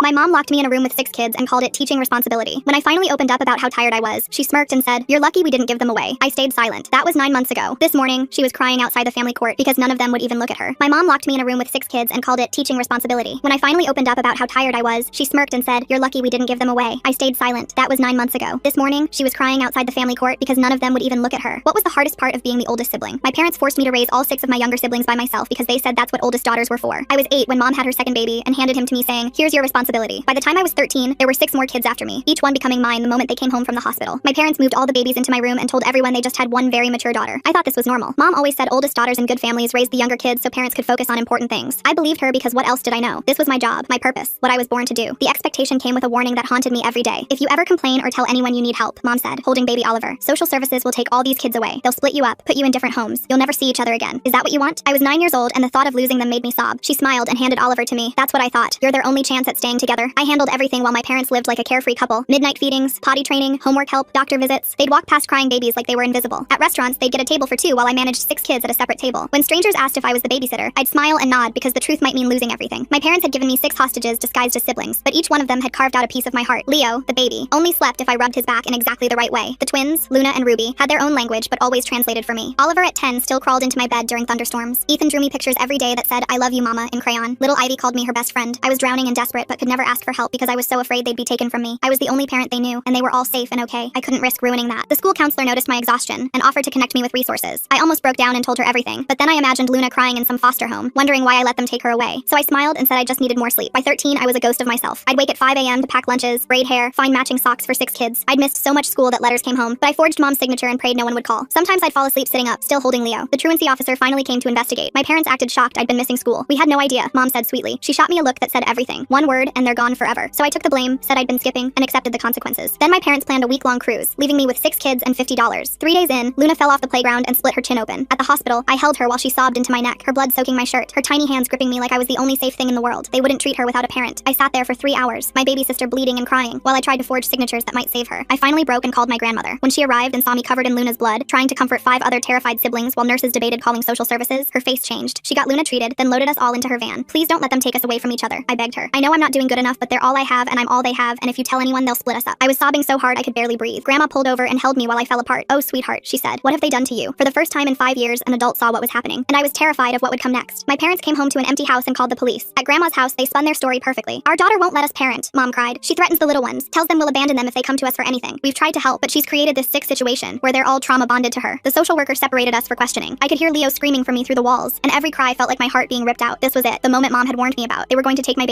My mom locked me in a room with 6 kids and called it teaching responsibility. When I finally opened up about how tired I was, she smirked and said, "You're lucky we didn't give them away." I stayed silent. That was 9 months ago. This morning, she was crying outside the family court because none of them would even look at her. My mom locked me in a room with 6 kids and called it teaching responsibility. When I finally opened up about how tired I was, she smirked and said, "You're lucky we didn't give them away." I stayed silent. That was 9 months ago. This morning, she was crying outside the family court because none of them would even look at her. What was the hardest part of being the oldest sibling? My parents forced me to raise all 6 of my younger siblings by myself because they said that's what oldest daughters were for. I was 8 when mom had her second baby and handed him to me saying, "Here's your responsibility." By the time I was 13, there were 6 more kids after me, each one becoming mine the moment they came home from the hospital. My parents moved all the babies into my room and told everyone they just had one very mature daughter. I thought this was normal. Mom always said oldest daughters in good families raised the younger kids so parents could focus on important things. I believed her because what else did I know? This was my job, my purpose, what I was born to do. The expectation came with a warning that haunted me every day. "If you ever complain or tell anyone you need help," Mom said, holding baby Oliver, "social services will take all these kids away. They'll split you up, put you in different homes. You'll never see each other again. Is that what you want?" I was 9 years old and the thought of losing them made me sob. She smiled and handed Oliver to me. "That's what I thought. You're their only chance at staying together." I handled everything while my parents lived like a carefree couple. Midnight feedings, potty training, homework help, doctor visits. They'd walk past crying babies like they were invisible. At restaurants, they'd get a table for 2 while I managed 6 kids at a separate table. When strangers asked if I was the babysitter, I'd smile and nod because the truth might mean losing everything. My parents had given me 6 hostages disguised as siblings, but each one of them had carved out a piece of my heart. Leo, the baby, only slept if I rubbed his back in exactly the right way. The twins, Luna and Ruby, had their own language but always translated for me. Oliver at 10 still crawled into my bed during thunderstorms. Ethan drew me pictures every day that said, "I love you, Mama," in crayon. Little Ivy called me her best friend. I was drowning and desperate but could never ask for help because I was so afraid they'd be taken from me. I was the only parent they knew, and they were all safe and okay. I couldn't risk ruining that. The school counselor noticed my exhaustion and offered to connect me with resources. I almost broke down and told her everything, but then I imagined Luna crying in some foster home, wondering why I let them take her away. So I smiled and said I just needed more sleep. By 13, I was a ghost of myself. I'd wake at 5 a.m. to pack lunches, braid hair, find matching socks for 6 kids. I'd missed so much school that letters came home, but I forged Mom's signature and prayed no one would call. Sometimes I'd fall asleep sitting up, still holding Leo. The truancy officer finally came to investigate. My parents acted shocked I'd been missing school. "We had no idea," Mom said sweetly. She shot me a look that said everything. One word, and they're gone forever. So I took the blame, said I'd been skipping, and accepted the consequences. Then my parents planned a week-long cruise, leaving me with 6 kids and $50. 3 days in, Luna fell off the playground and split her chin open. At the hospital, I held her while she sobbed into my neck, her blood soaking my shirt, her tiny hands gripping me like I was the only safe thing in the world. They wouldn't treat her without a parent. I sat there for 3 hours, my baby sister bleeding and crying, while I tried to forge signatures that might save her. I finally broke and called my grandmother. When she arrived and saw me covered in Luna's blood, trying to comfort 5 other terrified siblings while nurses debated calling social services, her face changed. She got Luna treated, then loaded us all into her van. "Please don't let them take us away from each other," I begged her. "I know I'm not doing good enough, but they're all I have and I'm all they have, and if you tell anyone, they'll split us up." I was sobbing so hard I could barely breathe. Grandma pulled over and held me while I fell apart. "Oh, sweetheart," she said. "What have they done to you?" For the first time in 5 years, an adult saw what was happening, and I was terrified of what would come next. My parents came home to an empty house and called the police. At Grandma's house, they spun their story perfectly. "Our daughter won't let us parent," Mom cried. "She threatens the little ones, tells them we'll abandon them if they come to us for anything. We've tried to help, but she's created this sick situation where they're all trauma bonded to her." The social worker separated us for questioning. I could hear Leo screaming for me through the walls, and every cry felt like my heart being ripped out. This was it, the moment Mom had warned me about. They were going to take my baby.